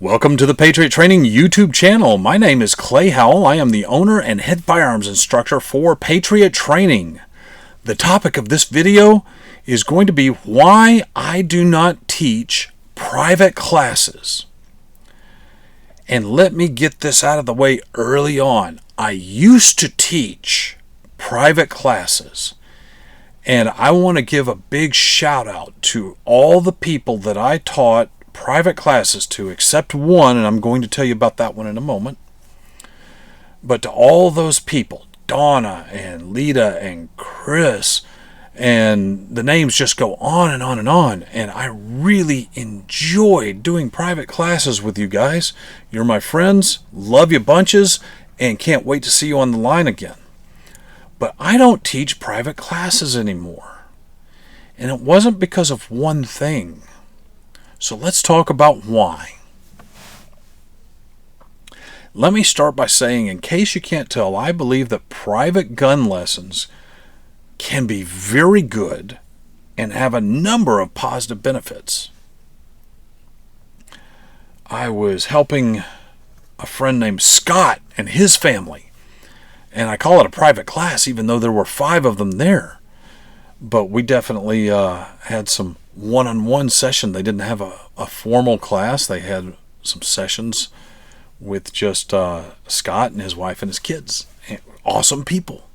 Welcome to the Patriot Training YouTube channel. My name is Clay Howell. I am the owner and head firearms instructor for Patriot Training. The topic of this video is going to be why I do not teach private classes. And let me get this out of the way early on. I used to teach private classes. And I want to give a big shout out to all the people that I taught private classes to, except one, and I'm going to tell you about that one in a moment. But to all those people, Donna and Lita and Chris, and the names just go on and on and on. And I really enjoyed doing private classes with you guys. You're my friends, love you bunches, and can't wait to see you on the line again. But I don't teach private classes anymore. And it wasn't because of one thing. So let's talk about why. Let me start by saying, in case you can't tell, I believe that private gun lessons can be very good and have a number of positive benefits. I was helping a friend named Scott and his family. And I call it a private class, even though there were 5 of them there. But we definitely had some one-on-one session. They didn't have a formal class. They had some sessions with just Scott and his wife and his kids. Awesome people.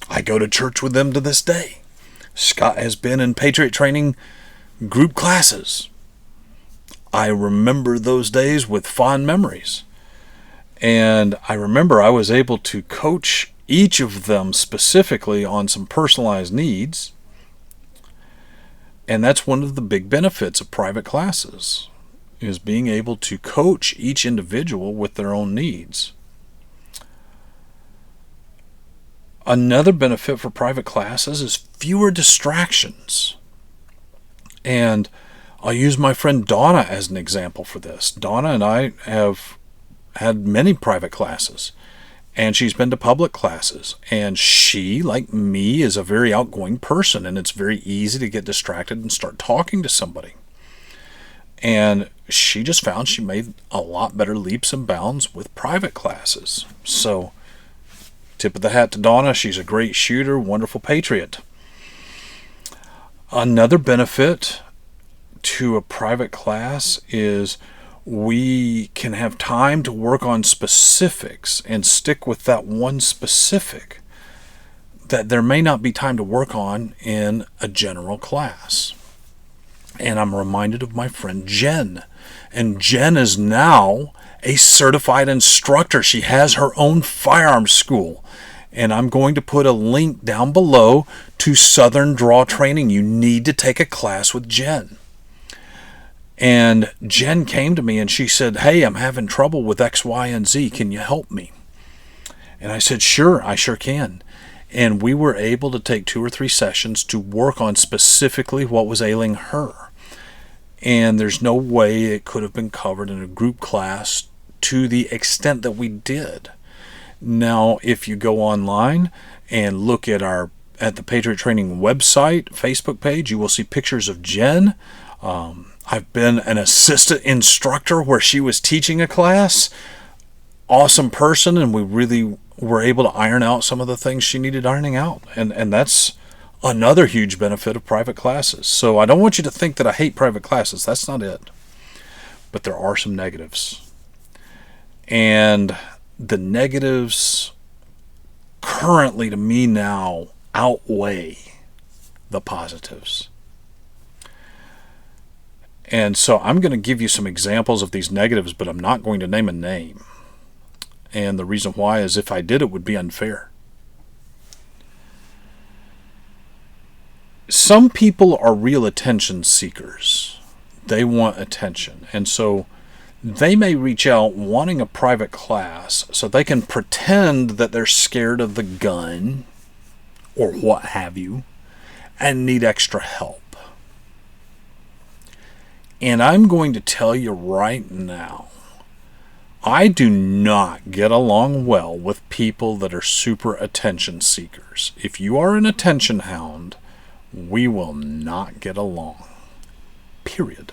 I go to church with them to this day. Scott has been in Patriot Training group classes. I remember those days with fond memories. And I remember I was able to coach each of them specifically on some personalized needs. And that's one of the big benefits of private classes, is being able to coach each individual with their own needs. Another benefit for private classes is fewer distractions. And I'll use my friend Donna as an example for this. Donna and I have had many private classes, and she's been to public classes, and she, like me, is a very outgoing person, and it's very easy to get distracted and start talking to somebody. And she just found she made a lot better leaps and bounds with private classes. So, tip of the hat to Donna. She's a great shooter, wonderful patriot. Another benefit to a private class is we can have time to work on specifics and stick with that one specific that there may not be time to work on in a general class. And I'm reminded of my friend Jen. And Jen is now a certified instructor. She has her own firearms school. And I'm going to put a link down below to Southern Draw Training. You need to take a class with Jen. And Jen came to me and she said, "Hey, I'm having trouble with X, Y, and Z. Can you help me?" And I said, "Sure, I sure can." And we were able to take 2 or 3 sessions to work on specifically what was ailing her. And there's no way it could have been covered in a group class to the extent that we did. Now, if you go online and look at the Patriot Training website, Facebook page, you will see pictures of Jen. I've been an assistant instructor where she was teaching a class. Awesome person, and we really were able to iron out some of the things she needed ironing out. And that's another huge benefit of private classes. So I don't want you to think that I hate private classes. That's not it. But there are some negatives. And the negatives currently, to me now, outweigh the positives. And so I'm going to give you some examples of these negatives, but I'm not going to name a name. And the reason why is if I did, it would be unfair. Some people are real attention seekers. They want attention. And so they may reach out wanting a private class so they can pretend that they're scared of the gun or what have you and need extra help. And I'm going to tell you right now, I do not get along well with people that are super attention seekers. If you are an attention hound, we will not get along. Period.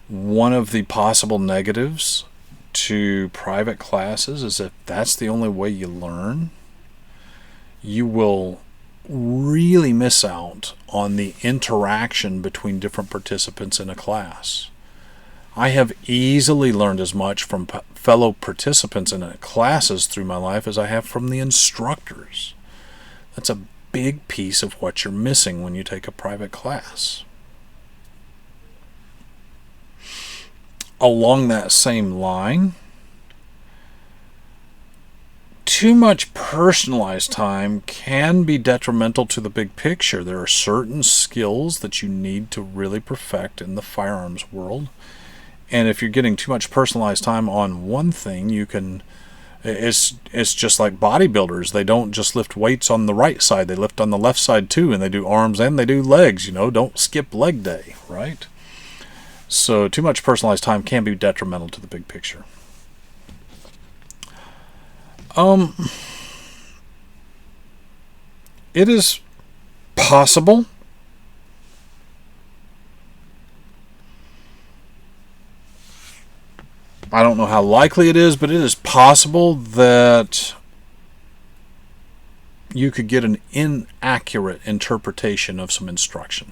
One of the possible negatives to private classes is if that's the only way you learn, you will really miss out on the interaction between different participants in a class. I have easily learned as much from fellow participants in classes through my life as I have from the instructors. That's a big piece of what you're missing when you take a private class. Along that same line, too much personalized time can be detrimental to the big picture. There are certain skills that you need to really perfect in the firearms world. And if you're getting too much personalized time on one thing, it's just like bodybuilders. They don't just lift weights on the right side. They lift on the left side too, and they do arms and they do legs. Don't skip leg day, right? So too much personalized time can be detrimental to the big picture. It is possible I don't know how likely it is, but it is possible that you could get an inaccurate interpretation of some instruction.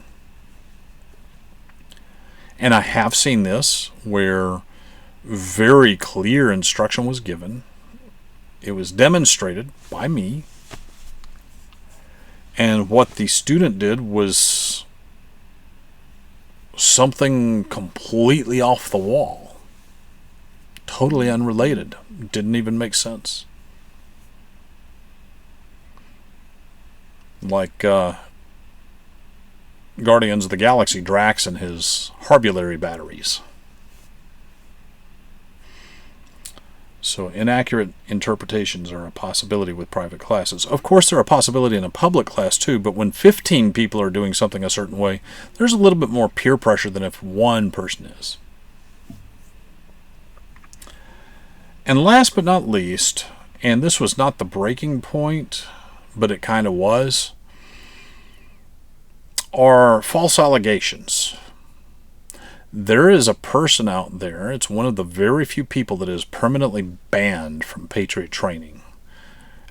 And I have seen this where very clear instruction was given. It was demonstrated by me. And what the student did was something completely off the wall. Totally unrelated. Didn't even make sense. Like Guardians of the Galaxy, Drax and his Harbulary batteries. So inaccurate interpretations are a possibility with private classes. Of course, they're a possibility in a public class too, but when 15 people are doing something a certain way, there's a little bit more peer pressure than if one person is. And last but not least, and this was not the breaking point, but it kind of was, are false allegations. There is a person out there, it's one of the very few people that is permanently banned from Patriot Training.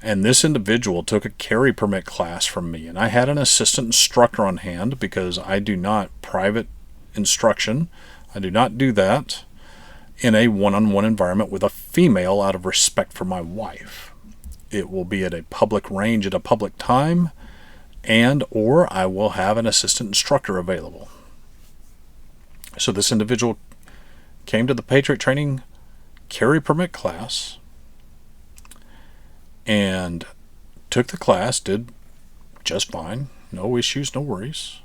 And this individual took a carry permit class from me, and I had an assistant instructor on hand because I do not private instruction. I do not do that in a one-on-one environment with a female out of respect for my wife. It will be at a public range at a public time, and or I will have an assistant instructor available. So this individual came to the Patriot Training carry permit class and took the class, did just fine, no issues, no worries.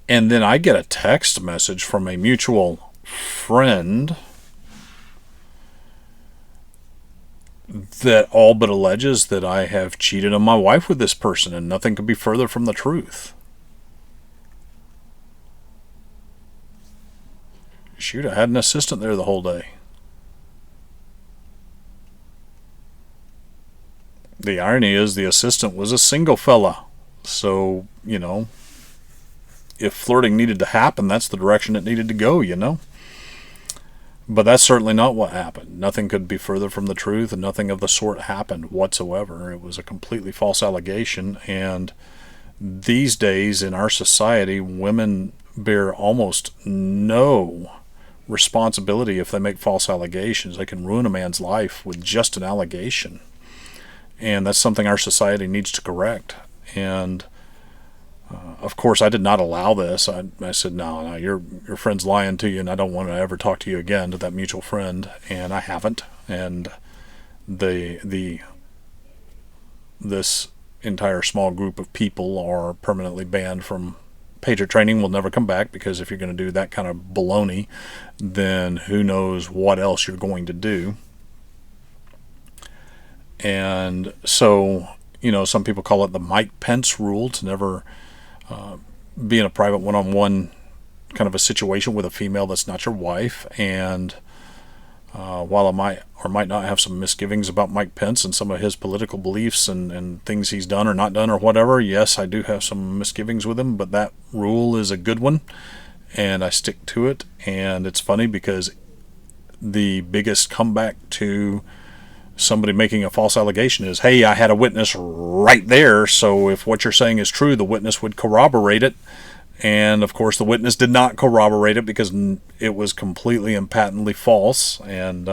And then I get a text message from a mutual friend that all but alleges that I have cheated on my wife with this person, and nothing could be further from the truth. Shoot, I had an assistant there the whole day. The irony is the assistant was a single fella. So, if flirting needed to happen, that's the direction it needed to go, But that's certainly not what happened. Nothing could be further from the truth, and nothing of the sort happened whatsoever. It was a completely false allegation, and these days in our society, women bear almost no responsibility if they make false allegations. They can ruin a man's life with just an allegation, and that's something our society needs to correct. And of course, I did not allow this. I said, no, your friend's lying to you, and I don't want to ever talk to you again, to that mutual friend, and I haven't. And this entire small group of people are permanently banned from Patriot Training. Will never come back, because if you're going to do that kind of baloney, then who knows what else you're going to do. And so, some people call it the Mike Pence rule, to never be in a private one-on-one kind of a situation with a female that's not your wife. And while I might or might not have some misgivings about Mike Pence and some of his political beliefs and things he's done or not done or whatever, yes, I do have some misgivings with him, but that rule is a good one. and I stick to it. And it's funny because the biggest comeback to somebody making a false allegation is, hey, I had a witness right there, so if what you're saying is true, the witness would corroborate it. And of course the witness did not corroborate it because it was completely and patently false. And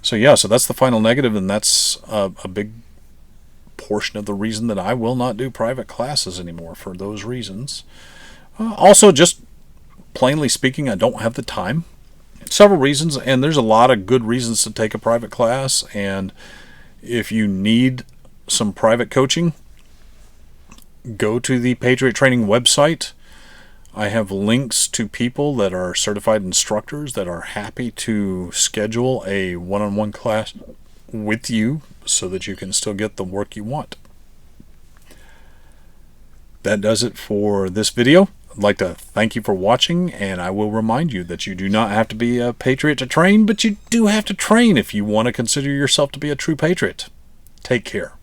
so that's the final negative, and that's a big portion of the reason that I will not do private classes anymore, for those reasons. Also, just plainly speaking, I don't have the time. Several reasons, and there's a lot of good reasons to take a private class. And if you need some private coaching, go to the Patriot Training website. I have links to people that are certified instructors that are happy to schedule a one-on-one class with you so that you can still get the work you want. That does it for this video. I'd like to thank you for watching, and I will remind you that you do not have to be a patriot to train, but you do have to train if you want to consider yourself to be a true patriot. Take care.